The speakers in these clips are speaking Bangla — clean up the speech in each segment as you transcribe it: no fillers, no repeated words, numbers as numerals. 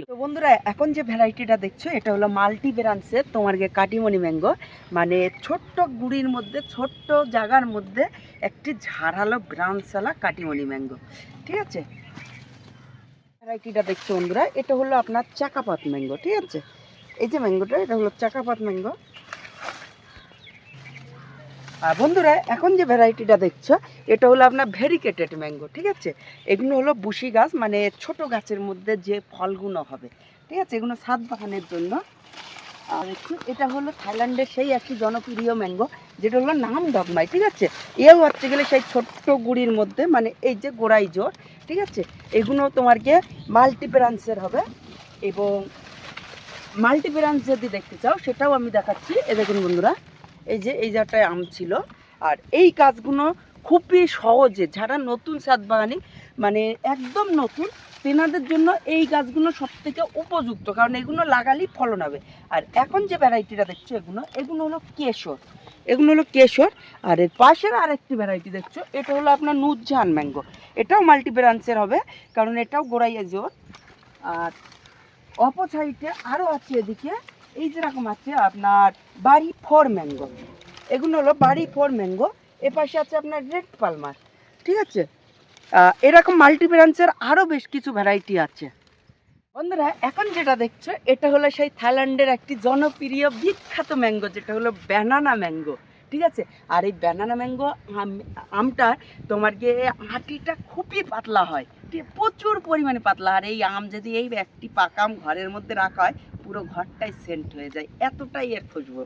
তো বন্ধুরা এখন যে ভ্যারাইটিটা দেখছো এটা হলো মাল্টি ব্রাঞ্চের তোমার কাটিমনি ম্যাঙ্গো, মানে ছোট্ট গুড়ির মধ্যে ছোট্ট জায়গার মধ্যে একটি ঝাড়ালো ব্রাঞ্চওয়ালা কাটিমনি ম্যাঙ্গো। ঠিক আছে, ভ্যারাইটিটা দেখছো বন্ধুরা, এটা হলো আপনার চাকাপাত ম্যাঙ্গো। ঠিক আছে, এই যে ম্যাঙ্গোটা এটা হলো চাকাপাত ম্যাঙ্গো। আর বন্ধুরা এখন যে ভ্যারাইটিটা দেখছো এটা হলো আপনার ভেরিকেটেড ম্যাঙ্গো। ঠিক আছে, এগুলো হলো বুশি গাছ, মানে ছোট গাছের মধ্যে যে ফলগুলো হবে। ঠিক আছে, এগুলো ছাদ বাগানের জন্য। আর একটু এটা হলো থাইল্যান্ডের সেই একটি জনপ্রিয় ম্যাঙ্গো যেটা হলো নাম ডগমাই। ঠিক আছে, এও হচ্ছে গেলে সেই ছোট্ট গুড়ির মধ্যে, মানে এই যে গোড়াই জোর। ঠিক আছে, এগুলো তোমার গিয়ে মাল্টি ব্রাঞ্চের হবে, এবং মাল্টি ব্রাঞ্চ যদি দেখতে চাও সেটাও আমি দেখাচ্ছি। এ দেখুন বন্ধুরা, এই যে এই জায়গাটায় আম ছিল। আর এই গাছগুলো খুবই সহজে, যারা নতুন ছাদ বাগানি, মানে একদম নতুন, তেনাদের জন্য এই গাছগুলো সব থেকে উপযুক্ত, কারণ এগুলো লাগালেই ফলন হবে। আর এখন যে ভ্যারাইটিটা দেখছো এগুলো হলো কেশর। এগুলো হলো কেশর। আর এর পাশের আরেকটি ভ্যারাইটি দেখছো এটা হলো আপনার নুরজাহান ম্যাঙ্গো। এটাও মাল্টি ব্রাঞ্চের হবে, কারণ এটাও গোড়াইয়া জোর। আর অপর সাইডে আরও আছে এদিকে, এই যেরকম আছে আপনার বাড়ি ফোর ম্যাঙ্গো। এগুলো হলো বাড়ি ফোর ম্যাঙ্গো। এপাশে আছে আপনার রেড পালমার। ঠিক আছে, এরকম মাল্টি ব্রাঞ্চের আরও বেশ কিছু ভ্যারাইটি আছে। বন্ধুরা এখন যেটা দেখছো এটা হলো সেই থাইল্যান্ডের একটি জনপ্রিয় বিখ্যাত ম্যাঙ্গো, যেটা হলো ব্যানানা ম্যাঙ্গো। ঠিক আছে, আর এই ব্যানানা ম্যাঙ্গো আমটা তোমার গিয়ে আটিটা খুবই পাতলা হয়, ঠিক প্রচুর পরিমাণে পাতলা। আর এই আম যদি এই একটি পাকা আম ঘরের মধ্যে রাখা হয় পুরো ঘরটাই সেন্ট হয়ে যায়, এতটাই এর খুশবু।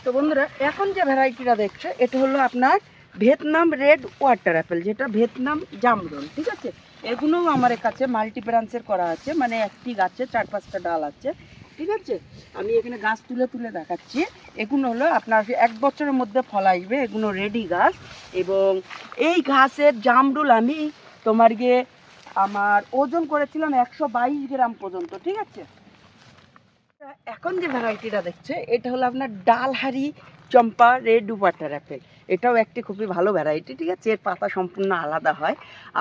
তো বন্ধুরা এখন যে ভ্যারাইটিটা দেখছো এটা হলো আপনার ভিয়েতনাম রেড ওয়াটার অ্যাপেল, যেটা ভিয়েতনাম জামরুল। ঠিক আছে, এগুলোও আমার কাছে মাল্টি ব্রাঞ্চের করা আছে, মানে একটি গাছে 4-5টা ডাল আছে। ঠিক আছে, আমি এখানে গাছ তুলে তুলে দেখাচ্ছি। এগুলো হলো আপনার 1 বছরের মধ্যে ফল আসবে, এগুলো রেডি গাছ। এবং এই ঘাসের জামরুল আমি তোমার গিয়ে আমার ওজন করেছিলাম 122 গ্রাম পর্যন্ত। ঠিক আছে, এখন যে ভ্যারাইটিটা দেখছে এটা হলো আপনার ডালহারি চম্পা রেড ওয়াটার অ্যাপেল। এটাও একটি খুবই ভালো ভ্যারাইটি। ঠিক আছে, এর পাতা সম্পূর্ণ আলাদা হয়।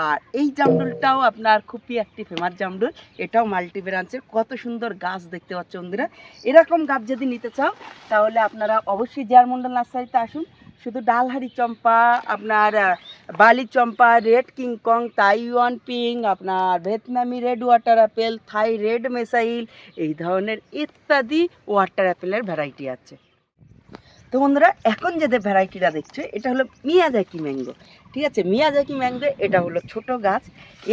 আর এই জামরুলটাও আপনার খুবই একটি ফেমাস জামরুল, এটাও মাল্টি ব্রাঞ্চের। কত সুন্দর গাছ দেখতে পাচ্ছ বন্ধুরা। এরকম গাছ যদি নিতে চাও তাহলে আপনারা অবশ্যই জেআর মন্ডল নার্সারিতে আসুন। শুধু ডালহারি চম্পা, আপনার বালি চম্পা, রেড কিংকং, তাইওয়ান পিং, আপনার ভিয়েতনামি red water apple, Thai red মেসাইল, এই ধরনের ইত্যাদি ওয়াটার অ্যাপেলের ভ্যারাইটি আছে। তো বন্ধুরা এখন যে ভ্যারাইটিটা দেখছো এটা হলো মিয়াজাকি ম্যাঙ্গো। ঠিক আছে, মিয়াজাকি ম্যাঙ্গো এটা হলো ছোট গাছ।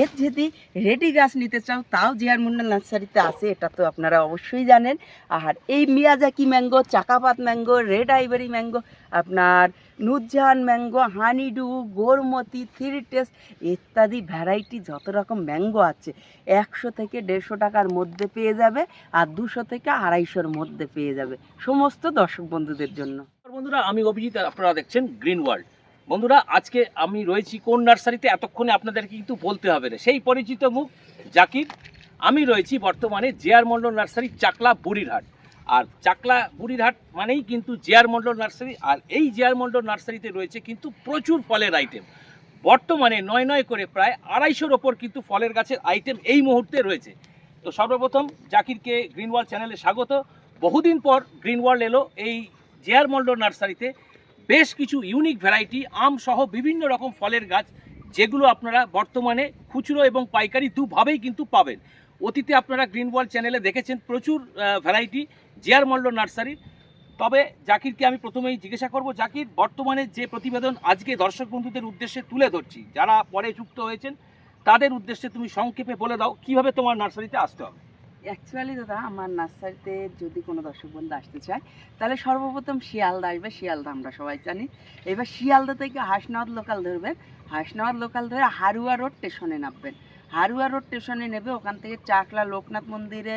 এর যদি রেডি গাছ নিতে চাও তাও জেআর মন্ডল নার্সারিতে আছে, এটা তো আপনারা অবশ্যই জানেন। আর এই মিয়াজাকি ম্যাঙ্গো, চাকাপাত ম্যাঙ্গো, রেড আইভরি ম্যাঙ্গো, আপনার Nurjahan mango, honeydew, Gourmoti, three taste ইত্যাদি ভ্যারাইটি যত রকম ম্যাঙ্গো আছে 100 থেকে 150 টাকার মধ্যে পেয়ে যাবে, আর 200 থেকে 250-র মধ্যে পেয়ে যাবে সমস্ত দর্শক বন্ধুদের জন্য। বন্ধুরা আমি অভিজিৎ, আর আপনারা দেখছেন গ্রিন ওয়ার্ল্ড। বন্ধুরা আজকে আমি রয়েছি কোন নার্সারিতে এতক্ষণে আপনাদেরকে কিন্তু বলতে হবে না, সেই পরিচিত মুখ জাকির। আমি রয়েছি বর্তমানে জেআর মন্ডল নার্সারি, চাকলা বুড়িরহাট। আর চাকলা বুড়িরহাট মানেই কিন্তু জেআর মন্ডল নার্সারি। আর এই জেআর মন্ডল নার্সারিতে রয়েছে কিন্তু প্রচুর ফলের আইটেম। বর্তমানে 9 করে প্রায় 250-র ওপর কিন্তু ফলের গাছের আইটেম এই মুহূর্তে রয়েছে। তো সর্বপ্রথম জাকিরকে গ্রিন ওয়ার্ল্ড চ্যানেলে স্বাগত। বহুদিন পর গ্রিন ওয়ার্ল্ড এলো এই জেআর মন্ডল নার্সারিতে। বেশ কিছু ইউনিক ভ্যারাইটি আম সহ বিভিন্ন রকম ফলের গাছ, যেগুলো আপনারা বর্তমানে খুচরো এবং পাইকারি দুভাবেই কিন্তু পাবেন। অতীতে আপনারা গ্রিন ওয়ার্ল্ড চ্যানেলে দেখেছেন প্রচুর ভ্যারাইটি জেআর মন্ডল নার্সারির। তবে জাকিরকে আমি প্রথমেই জিজ্ঞাসা করব, জাকির বর্তমানে যে প্রতিবেদন আজকে দর্শক বন্ধুদের উদ্দেশ্যে তুলে ধরছি, যারা পরে যুক্ত হয়েছেন তাদের উদ্দেশ্যে তুমি সংক্ষেপে বলে দাও কিভাবে তোমার নার্সারিতে আসতে হবে। অ্যাকচুয়ালি দাদা আমার নার্সারিতে যদি কোনো দর্শক বন্ধু আসতে চায় তাহলে সর্বপ্রথম শিয়ালদা আসবে। শিয়ালদা আমরা সবাই জানি। এবার শিয়ালদা থেকে হাসনাবাদ লোকাল ধরবেন। হাসনাবাদ লোকাল ধরে হারুয়া রোড স্টেশনে নামবেন। হারুয়া রোড স্টেশনে নেবে, ওখান থেকে চাকলা লোকনাথ মন্দিরে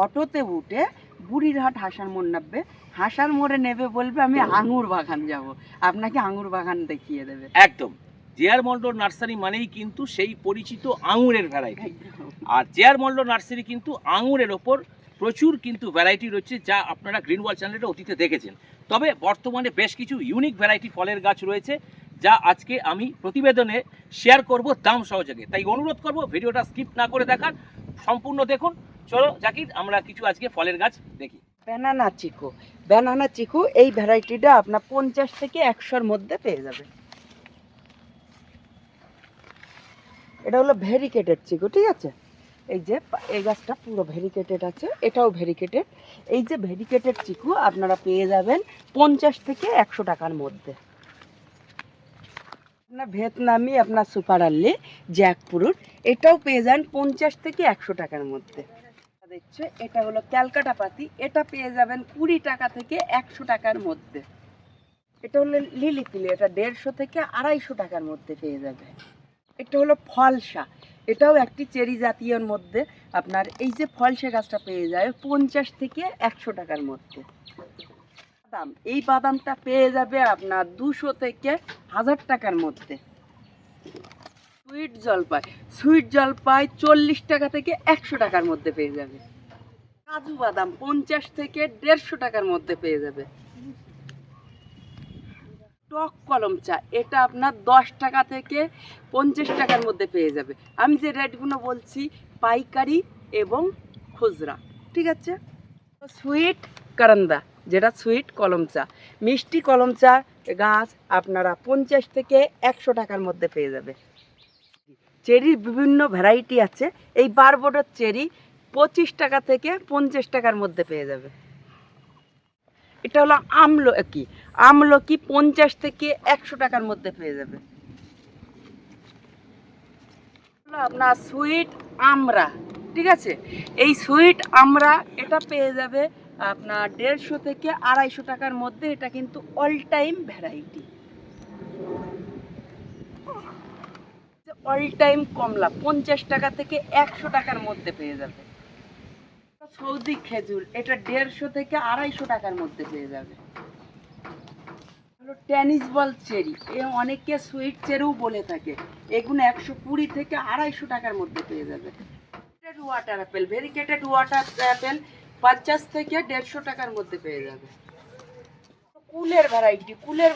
অটোতে উঠে বুড়িরহাট হাসার মোড় নামবে। হাসার মোড়ে নেবে বলবে আমি আঙুর বাগান যাব, আপনাকে আঙুর বাগান দেখিয়ে দেবে। একদম, জেআর মন্ডল নার্সারি মানেই কিন্তু সেই পরিচিত আঙুরের ভ্যারাইটি। আর জেআর মন্ডল নার্সারি কিন্তু আঙুরের ওপর প্রচুর কিন্তু ভ্যারাইটি রয়েছে, যা আপনারা গ্রিন ওয়ার্ল্ড চ্যানেলটা অতীতে দেখেছেন। তবে বর্তমানে বেশ কিছু ইউনিক ভ্যারাইটি ফলের গাছ রয়েছে, যা আজকে আমি প্রতিবেদনে শেয়ার করব দাম সহযোগে। তাই অনুরোধ করব ভিডিওটা স্কিপ না করে দেখার, সম্পূর্ণ দেখুন। চলো জাকির, আমরা কিছু আজকে ফলের গাছ দেখি। ব্যানানা চিকু এই ভ্যারাইটিটা আপনার 50 থেকে 100-র মধ্যে পেয়ে যাবে। এটা হলো ভেরিকেটেড চিকু, ঠিক আছে। এই যে এই গাছটা পুরো ভেরিকেটেড আছে, এটাও ভেরিকেটেড। এই যে ভেরিকেটেড চিকু আপনারা পেয়ে যাবেন 50 থেকে 100 টাকার মধ্যে। আপনার ভিয়েতনামি, আপনার সুপার আর্লি, জ্যাকফ্রুট, এটাও পেয়ে যান 50 থেকে 100 টাকার মধ্যে। দেখছে এটা হলো ক্যালকাটা পাতি, এটা পেয়ে যাবেন 20 টাকা থেকে 100 টাকার মধ্যে। এটা হলো লিলি পিলি, এটা 150 থেকে 250 টাকার মধ্যে পেয়ে যাবে। এটা হলো ফলসা, এটাও একটি চেরি জাতীয়র মধ্যে। আপনার এই যে ফলসা গাছটা পেয়ে যায় 50 থেকে 100 টাকার মধ্যে। বাদাম, এই বাদামটা পেয়ে যাবে আপনার 200 থেকে 1000 টাকার মধ্যে। সুইট জলপাই 40 টাকা থেকে 100 টাকার মধ্যে পেয়ে যাবে। কাজু বাদাম 50 থেকে 150 টাকার মধ্যে পেয়ে যাবে। টক কলম চা, এটা আপনার 10 টাকা থেকে 50 টাকার মধ্যে পেয়ে যাবে। আমি যে রেটগুলো বলছি পাইকারি এবং খুচরা, ঠিক আছে। সুইট কারান্দা, যেটা সুইট কলম চা, মিষ্টি কলম চা গাছ আপনারা 50 থেকে 100 টাকার মধ্যে পেয়ে যাবে। চেরির বিভিন্ন ভ্যারাইটি আছে। এই বারবোডার চেরি 25 টাকা থেকে 50 টাকার মধ্যে পেয়ে যাবে। এটা হলো আমলকি 50 থেকে 100 টাকার মধ্যে পেয়ে যাবে। আপনার সুইট আমরা, ঠিক আছে। এই সুইট আমরা এটা পেয়ে যাবে আপনার 150 থেকে 250 টাকার মধ্যে। এটা কিন্তু all time variety. All time কমলা 50 টাকা থেকে 100 টাকার মধ্যে পেয়ে যাবে। সৌদি খেজুর, এটা 150 থেকে 250 টাকার মধ্যে পেয়ে যাবে। টেনিস বল চেরি, এ অনেকে সুইট চেরিও বলে থাকে, এগুলো 120 থেকে 250 টাকার মধ্যে পেয়ে যাবে। Water Apple, variegated water Apple 50 থেকে 150 টাকার মধ্যে পেয়ে যাবে। কুলের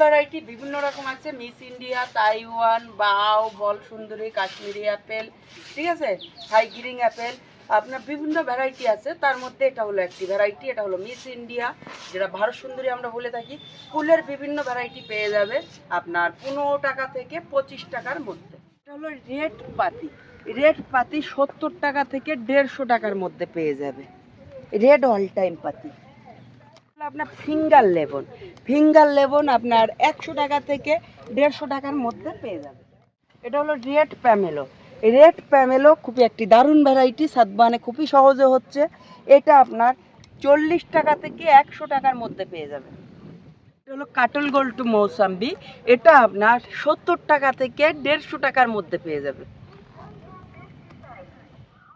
ভ্যারাইটি বিভিন্ন রকম আছে। মিস ইন্ডিয়া, তাইওয়ান, বাও, বল সুন্দরী, কাশ্মীরি অ্যাপেল, ঠিক আছে, হাইগ্রিং অ্যাপেল, আপনার বিভিন্ন ভ্যারাইটি আছে। তার মধ্যে এটা হলো একটি ভ্যারাইটি, এটা হলো মিস ইন্ডিয়া, যেটা ভারত সুন্দরী আমরা বলে থাকি। ফুলের বিভিন্ন ভ্যারাইটি পেয়ে যাবে আপনার 15 টাকা থেকে 25 টাকার মধ্যে। এটা হলো রেড পাতি 70 টাকা থেকে 150 টাকার মধ্যে পেয়ে যাবে। রেড অল টাইম পাতি। আপনার ফিঙ্গার লেবন আপনার 100 টাকা থেকে 150 টাকার মধ্যে পেয়ে যাবে। এটা হলো রেড প্যামেলো খুবই একটি দারুণ ভ্যারাইটি, সাতবানে খুবই সহজে হচ্ছে। এটা আপনার 40 টাকা থেকে 100 টাকার মধ্যে পেয়ে যাবে। এটা হলো কাটল গোল্ড মৌসাম্বি, এটা আপনার 70 টাকা থেকে 150 টাকার মধ্যে পেয়ে যাবে।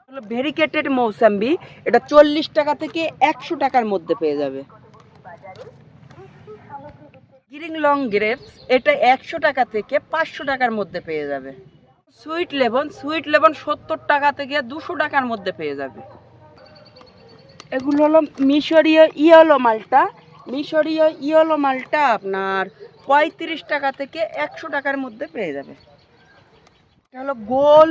হলো ভেরিকেটেড মৌসাম্বি, এটা 40 টাকা থেকে 100 টাকার মধ্যে পেয়ে যাবে। গ্রিন লং গ্রেপস, এটা 100 টাকা থেকে 500 টাকার মধ্যে পেয়ে যাবে। সুইট লেবন 70 টাকা থেকে 200 টাকার মধ্যে পেয়ে যাবে। এগুলো হলো মিশরীয় ইয়েলো মালটা আপনার 35 টাকা থেকে 100 টাকার মধ্যে পেয়ে যাবে। এটা হলো গোল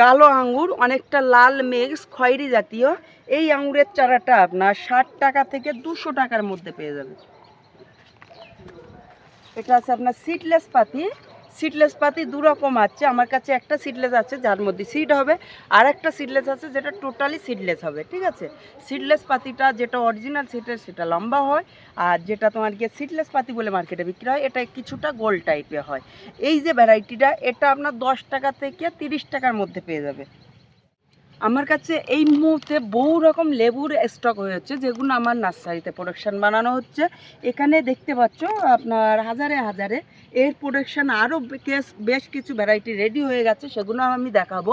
কালো আঙ্গুর, অনেকটা লাল মিক্স খয়েরি জাতীয়। এই আঙ্গুরের চারাটা আপনার 60 টাকা থেকে 200 টাকার মধ্যে পেয়ে যাবে। এটা আছে আপনার সিডলেস পাতি 2 রকম আছে। আমার কাছে একটা সিডলেস আছে যার মধ্যে সিড হবে, আর একটা সিডলেস আছে যেটা টোটালি সিডলেস হবে, ঠিক আছে। সিডলেস পাতিটা যেটা অরিজিনাল সেটা লম্বা হয়, আর যেটা তোমার গিয়ে সিডলেস পাতি বলে মার্কেটে বিক্রি হয় এটা কিছুটা গোল টাইপের হয়। এই যে ভ্যারাইটিটা, এটা আপনার 10 টাকা থেকে 30 টাকার মধ্যে পেয়ে যাবে। আমার কাছে এই মুহূর্তে বহু রকম লেবুর স্টক হয়েছে, যেগুলো আমার নার্সারিতে প্রোডাকশান বানানো হচ্ছে। এখানে দেখতে পাচ্ছ আপনার হাজারে এর প্রোডাকশান আরও বেশ কিছু ভ্যারাইটি রেডি হয়ে গেছে, সেগুলো আমি দেখাবো।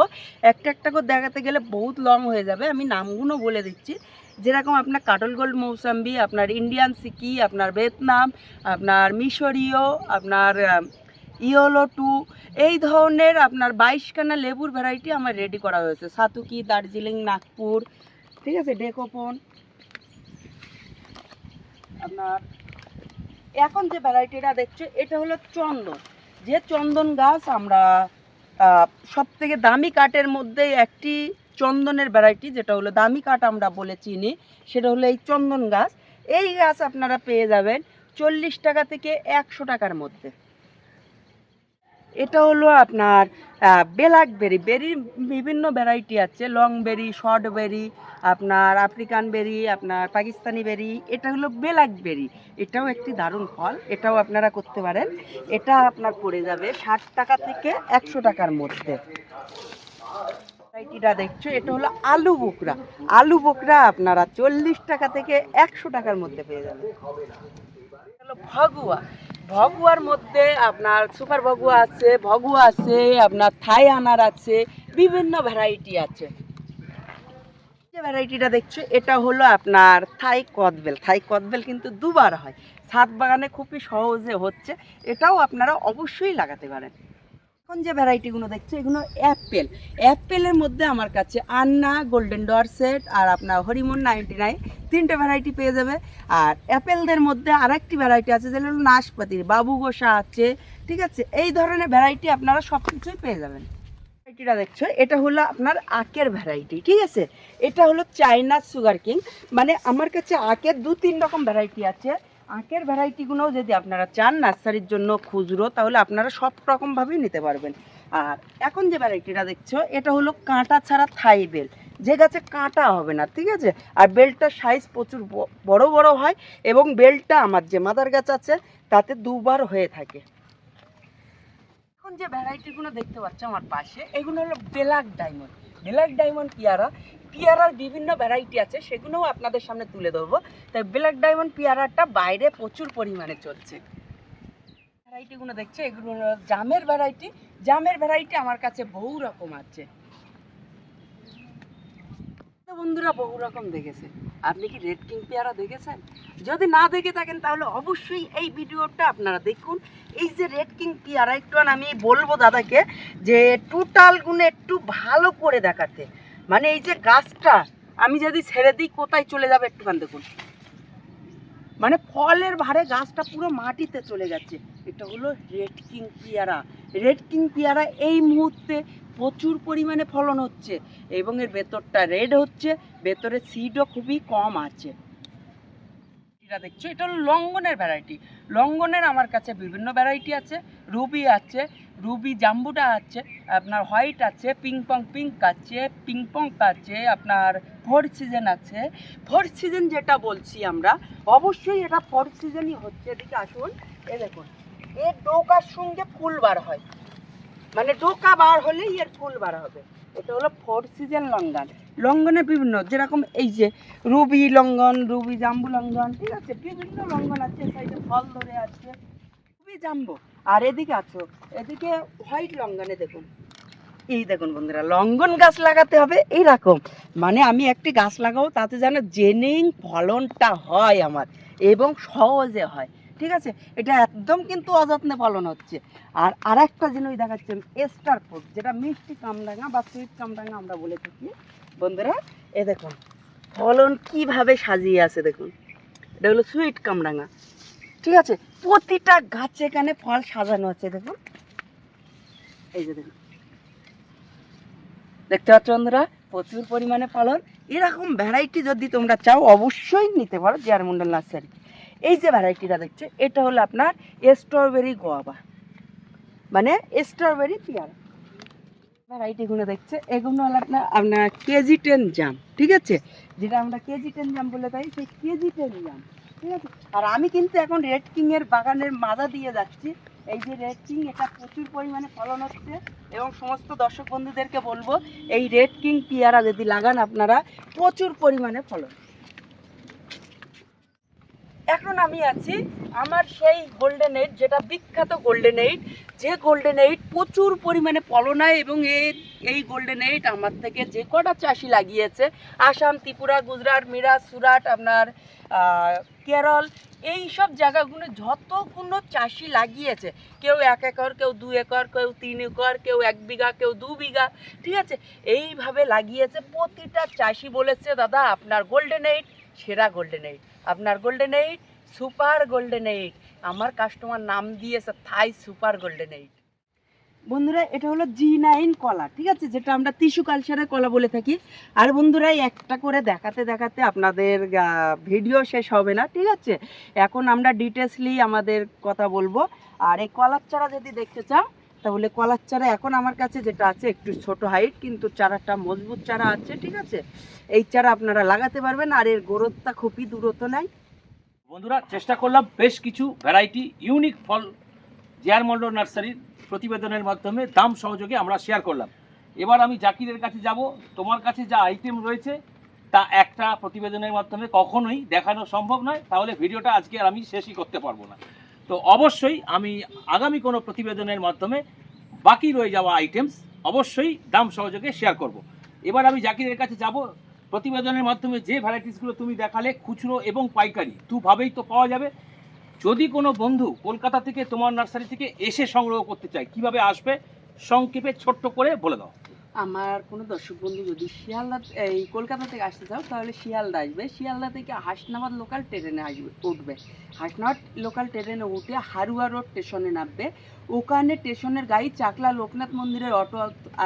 একটা করে দেখাতে গেলে বহুত লং হয়ে যাবে, আমি নামগুলো বলে দিচ্ছি। যেরকম আপনার কাটল গোল্ড মৌসাম্বি, আপনার ইন্ডিয়ান সিকি, আপনার ভিয়েতনাম, আপনার মিশরীয়, আপনার ইয়েলো 2, এই ধরনের আপনার 22খানা লেবুর ভ্যারাইটি আমার রেডি করা হয়েছে। সাতুকি, দার্জিলিং, নাগপুর, ঠিক আছে, ডেকোপন। আপনার এখন যে ভ্যারাইটিটা দেখছো এটা হলো চন্দন। যে চন্দন গাছ আমরা সব থেকে দামি কাঠের মধ্যে একটি চন্দনের ভ্যারাইটি, যেটা হলো দামি কাঠ আমরা বলে চিনি, সেটা হলো এই চন্দন গাছ। এই গাছ আপনারা পেয়ে যাবেন 40 টাকা থেকে 100 টাকার মধ্যে। এটা হলো আপনার ব্ল্যাকবেরি। বেরির বিভিন্ন ভ্যারাইটি আছে, লং বেরি, শর্ট বেরি, আপনার আফ্রিকান বেরি, আপনার পাকিস্তানি বেরি। এটা হলো ব্ল্যাকবেরি, এটাও একটি দারুণ ফল, এটাও আপনারা করতে পারেন। এটা আপনার পড়ে যাবে 60 টাকা থেকে 100 টাকার মধ্যে। ভ্যারাইটিটা দেখছো, এটা হলো আলু বোকরা। আলু বোকরা আপনারা 40 টাকা থেকে 100 টাকার মধ্যে পেয়ে যাবেন। হলো ভগুয়া। ভগুয়ার মধ্যে আপনার সুপার ভগুয়া আছে, ভগুয়া আছে, আপনার থাই আনার আছে, বিভিন্ন ভ্যারাইটি আছে। যে ভ্যারাইটিটা দেখছো এটা হলো আপনার থাই কদবেল। থাই কদবেল কিন্তু দুবার হয়, ছাদ বাগানে খুবই সহজে হচ্ছে, এটাও আপনারা অবশ্যই লাগাতে পারেন। এখন যে ভ্যারাইটিগুলো দেখছো এগুলো অ্যাপেল। অ্যাপেলের মধ্যে আমার কাছে আন্না, গোল্ডেন ডরসেট আর আপনার হরিমন 99, তিনটে ভ্যারাইটি পেয়ে যাবে। আর অ্যাপেলদের মধ্যে আরেকটি ভ্যারাইটি আছে যেটা হলো নাশপাতির, বাবু গোসা আছে, ঠিক আছে। এই ধরনের ভ্যারাইটি আপনারা সব কিছুই পেয়ে যাবেন। ভ্যারাইটিটা দেখছো এটা হলো আপনার আখের ভ্যারাইটি, ঠিক আছে। এটা হলো চায়না সুগার কিং। মানে আমার কাছে আখের 2-3 রকম ভ্যারাইটি আছে। আখের ভ্যারাইটিগুলোও যদি আপনারা চান নার্সারির জন্য খুচরো, তাহলে আপনারা সব রকমভাবেই নিতে পারবেন। আর এখন যে ভ্যারাইটিটা দেখছো এটা হলো কাঁটা ছাড়া থাই বেল, যে গাছে কাঁটা হবে না, ঠিক আছে। আর বেলটার সাইজ প্রচুর বড় বড় হয়, এবং বেলটা আমার যে মাদার গাছ আছে তাতে দুবার হয়ে থাকে। এখন যে ভ্যারাইটিগুলো দেখতে পাচ্ছ আমার পাশে, এগুলো হলো ব্ল্যাক ডায়মন্ড। ব্ল্যাক ডায়মন্ড পেয়ারা। পেয়ারার বিভিন্ন ভ্যারাইটি আছে, সেগুলোও আপনাদের সামনে তুলে ধরবো। তাই ব্ল্যাক ডায়মন্ড পেয়ারাটা বাইরে প্রচুর পরিমাণে চলছে। ভ্যারাইটিগুলো দেখছে এগুলো হলো জামের ভ্যারাইটি। জামের ভ্যারাইটি আমার কাছে বহু রকম আছে। তো বন্ধুরা বহু রকম দেখেছে, আপনি কি রেড কিং পেয়ারা দেখেছেন? যদি না দেখে থাকেন তাহলে অবশ্যই এই ভিডিওটা আপনারা দেখুন। এই যে রেড কিং পেয়ারা, একটু আমি বলবো দাদাকে যে টোটাল গুলো একটু ভালো করে দেখাতে। মানে এই যে গাছটা আমি যদি ছেড়ে দিই কোথায় চলে যাবে একটুখানি দেখুন। মানে ফলের ভারে গাছটা পুরো মাটিতে চলে যাচ্ছে। এটা হলো রেড কিং পেয়ারা। রেড কিং পেয়ারা এই মুহূর্তে প্রচুর পরিমাণে ফলন হচ্ছে, এবং এর ভেতরটা রেড হচ্ছে, ভেতরে সিডও খুবই কম আছে। এটা দেখছো এটা হলো লঙ্ঘনের ভ্যারাইটি। লঙ্ঘনের আমার কাছে বিভিন্ন ভ্যারাইটি আছে। রুবি আছে, রুবি জাম্বুটা আছে, আপনার হোয়াইট আছে, পিংপং পিঙ্ক আছে, পিংপং আছে, আপনার ফোর্থ সিজন আছে। ফোর্থ সিজন যেটা বলছি আমরা, অবশ্যই এটা ফোর্থ সিজনই হচ্ছে। এদিকে আসুন, এ দেখুন, এর ডোকার সঙ্গে ফুল বার হয়, মানে ডোকা বার হলেই এর ফুল বার হবে। এটা হলো ফোর্থ সিজন লঙ্ঘন। লঙ্ঘনের বিভিন্ন, যেরকম এই যে রুবি লঙ্ঘন, রুবি জাম্বু লঙ্ঘন, ঠিক আছে, বিভিন্ন লঙ্ঘন আছে। সাইডে ফল ধরে আছে, রুবি জাম্বু। আর এদিকে আছো, এদিকে হোয়াইট লঙ্ঘনে দেখুন। এই দেখুন বন্ধুরা, লঙ্ঘন গাছ লাগাতে হবে এইরকম, মানে আমি একটি গাছ লাগাবো তাতে যেন জেনেই ফলনটা হয় আমার, এবং সহজে হয়, ঠিক আছে। এটা একদম কিন্তু অযত্নে ফলন হচ্ছে। আর আরেকটা জিনিস দেখাচ্ছি, স্টার ফ্রুট, যেটা মিষ্টি কামরাঙা বা সুইট কামরাঙা আমরা বলে থাকি। বন্ধুরা এ দেখুন ফলন কিভাবে সাজিয়ে আছে দেখুন, এটা হলো সুইট কামরাঙা, ঠিক আছে। প্রতিটা গাছে এখানে ফল সাজানো আছে দেখুন, এই যে দেখুন, দেখতে পাচ্ছ বন্ধুরা, প্রচুর পরিমাণে ফলন। এরকম ভ্যারাইটি যদি তোমরা চাও অবশ্যই নিতে পারো জে আর মন্ডল নার্সারি। এই যে ভ্যারাইটিটা দেখছো এটা হলো আপনার স্ট্রবেরি গোয়াবা, মানে স্ট্রবেরি পেয়ারা। ভ্যারাইটিগুলো দেখছে এগুলো হলো আপনার আপনার কেজি 10 জাম, ঠিক আছে, যেটা আমরা কেজি 10 জাম বলে থাকি, সেই কেজি 10 জাম, ঠিক আছে। আর আমি কিন্তু এখন রেড কিংয়ের বাগানের মাজা দিয়ে যাচ্ছি। এই যে রেড কিং, এটা প্রচুর পরিমাণে ফলন হচ্ছে, এবং সমস্ত দর্শক বন্ধুদেরকে বলবো এই রেড কিং পেয়ারা যদি লাগান আপনারা, প্রচুর পরিমাণে ফলন। এখন আমি আছি আমার সেই গোল্ডেন এইট, যেটা বিখ্যাত গোল্ডেন এইট, যে গোল্ডেন এইট প্রচুর পরিমাণে ফলন হয়। এবং এই গোল্ডেন এইট আমার থেকে যে কটা চাষি লাগিয়েছে, আসাম, ত্রিপুরা, গুজরাট, মিরাট, সুরাট, আপনার কেরল, এই সব জায়গাগুলো যতগুলো চাষি লাগিয়েছে, কেউ 1 একর, কেউ 2 একর, কেউ 3 একর, কেউ 1 বিঘা, কেউ 2 বিঘা, ঠিক আছে, এইভাবে লাগিয়েছে। প্রতিটা চাষি বলেছে দাদা আপনার গোল্ডেন এইট সেরা গোল্ডেন এইট, আপনার golden eight super golden eight. আমার কাস্টমার নাম দিয়েছে থাই সুপার গোল্ডেন এইট। বন্ধুরা এটা হলো G9 কলা, ঠিক আছে, যেটা আমরা টিস্যু কালচারের কলা বলে থাকি। আর বন্ধুরা একটা করে দেখাতে দেখাতে আপনাদের ভিডিও শেষ হবে না, ঠিক আছে। এখন আমরা ডিটেলসলি আমাদের কথা বলবো। আর এই কলার চারা যদি দেখতে চাও তাহলে কলার চারা এখন আমার কাছে যেটা আছে একটু ছোট হাইট, কিন্তু চারাটা মজবুত চারা আছে, ঠিক আছে। এই চারা আপনারা লাগাতে পারবেন, আর এর গ্রোথটা খুবই দূরত্ব নেয়। বন্ধুরা চেষ্টা করলাম বেশ কিছু ভ্যারাইটি ইউনিক ফল জেআর মন্ডল নার্সারির প্রতিবেদনের মাধ্যমে দাম সহযোগে আমরা শেয়ার করলাম। এবার আমি জাকিরের কাছে যাব। তোমার কাছে যা আইটেম রয়েছে তা একটা প্রতিবেদনের মাধ্যমে কখনোই দেখানো সম্ভব নয়, তাহলে ভিডিওটা আজকে আর আমি শেষই করতে পারবো না। তো অবশ্যই আমি আগামী কোনো প্রতিবেদনের মাধ্যমে বাকি রয়ে যাওয়া আইটেমস অবশ্যই দাম সহযোগে শেয়ার করব। এবার আমি জাকিরের কাছে যাব। প্রতিবেদনের মাধ্যমে যে ভ্যারাইটিসগুলো তুমি দেখালে খুচরো এবং পাইকারি দুভাবেই তো পাওয়া যাবে। যদি কোনো বন্ধু কলকাতা থেকে তোমার নার্সারি থেকে এসে সংগ্রহ করতে চায়, কিভাবে আসবে সংক্ষেপে ছোট্ট করে বলে দাও। আমার কোনো দর্শক বন্ধু যদি শিয়ালদা এই কলকাতা থেকে আসতে চাও তাহলে শিয়ালদা আসবে। শিয়ালদা থেকে হাসনাবাদ লোকাল ট্রেনে উঠবে। হাসনাবাদ লোকাল ট্রেনে উঠে হারুয়া রোড স্টেশনে নামবে। ওখানে স্টেশনের গাড়ি চাকলা লোকনাথ মন্দিরের অটো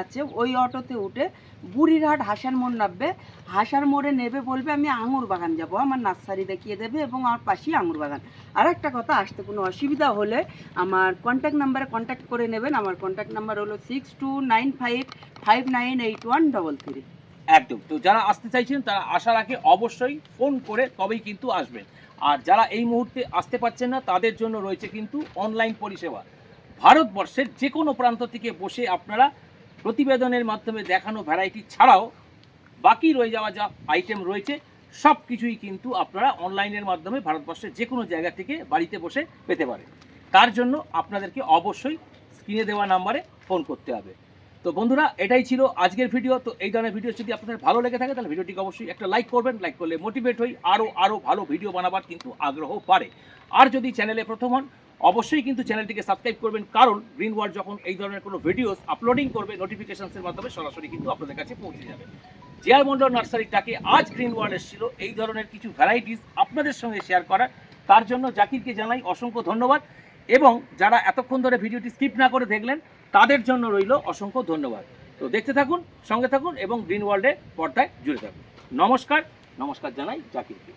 আছে, ওই অটোতে উঠে বুড়িরহাট হাসার মোড় নামবে। হাসার মোড়ে নেবে বলবে আমি আঙুর বাগান যাব, আমার নার্সারি দেখিয়ে দেবে এবং আমার পাশেই আঙুর বাগান। আর একটা কথা, আসতে কোনো অসুবিধা হলে আমার কন্ট্যাক্ট নাম্বারে কন্ট্যাক্ট করে নেবেন। আমার কন্ট্যাক্ট নাম্বার হলো 6295598133। একদম। তো যারা আসতে চাইছেন তারা আসার আগে অবশ্যই ফোন করে তবেই কিন্তু আসবেন। আর যারা এই মুহূর্তে আসতে পারছেন না তাদের জন্য রয়েছে কিন্তু অনলাইন পরিষেবা। ভারতবর্ষের যে কোনো প্রান্ত থেকে বসে আপনারা প্রতিবেদনের মাধ্যমে দেখানো ভ্যারাইটি ছাড়াও বাকি রয়ে যাওয়া যা আইটেম রয়েছে সব কিছুই কিন্তু আপনারা অনলাইনের মাধ্যমে ভারতবর্ষের যে কোনো জায়গা থেকে বাড়িতে বসে পেতে পারেন। তার জন্য আপনাদেরকে অবশ্যই স্ক্রিনে দেওয়া নাম্বারে ফোন করতে হবে। তো বন্ধুরা এটাই ছিল আজকের ভিডিও। তো এই ধরনের ভিডিও যদি আপনাদের ভালো লেগে থাকে তাহলে ভিডিওটিকে অবশ্যই একটা লাইক করবেন। লাইক করলে মোটিভেট হই আরও ভালো ভিডিও বানাবার কিন্তু আগ্রহ বাড়ে। আর যদি চ্যানেলে প্রথম হন অবশ্যই কিন্তু চ্যানেলটিকে সাবস্ক্রাইব করবেন, কারণ গ্রিন ওয়ার্ল্ড যখন এই ধরনের কোনো ভিডিওস আপলোডিং করবে নোটিফিকেশনসের মাধ্যমে সরাসরি কিন্তু আপনাদের কাছে পৌঁছে যাবে। জেআর মন্ডল নার্সারিটাকে আজ গ্রিন ওয়ার্ল্ড এসেছিল এই ধরনের কিছু ভ্যারাইটিস আপনাদের সঙ্গে শেয়ার করার। তার জন্য জাকিরকে জানাই অসংখ্য ধন্যবাদ, এবং যারা এতক্ষণ ধরে ভিডিওটি স্কিপ না করে দেখলেন তাদের জন্য রইল অসংখ্য ধন্যবাদ। তো দেখতে থাকুন, সঙ্গে থাকুন এবং গ্রিন ওয়ার্ল্ডের পর্দায় জুড়ে থাকুন। নমস্কার জানাই জাকিরকে।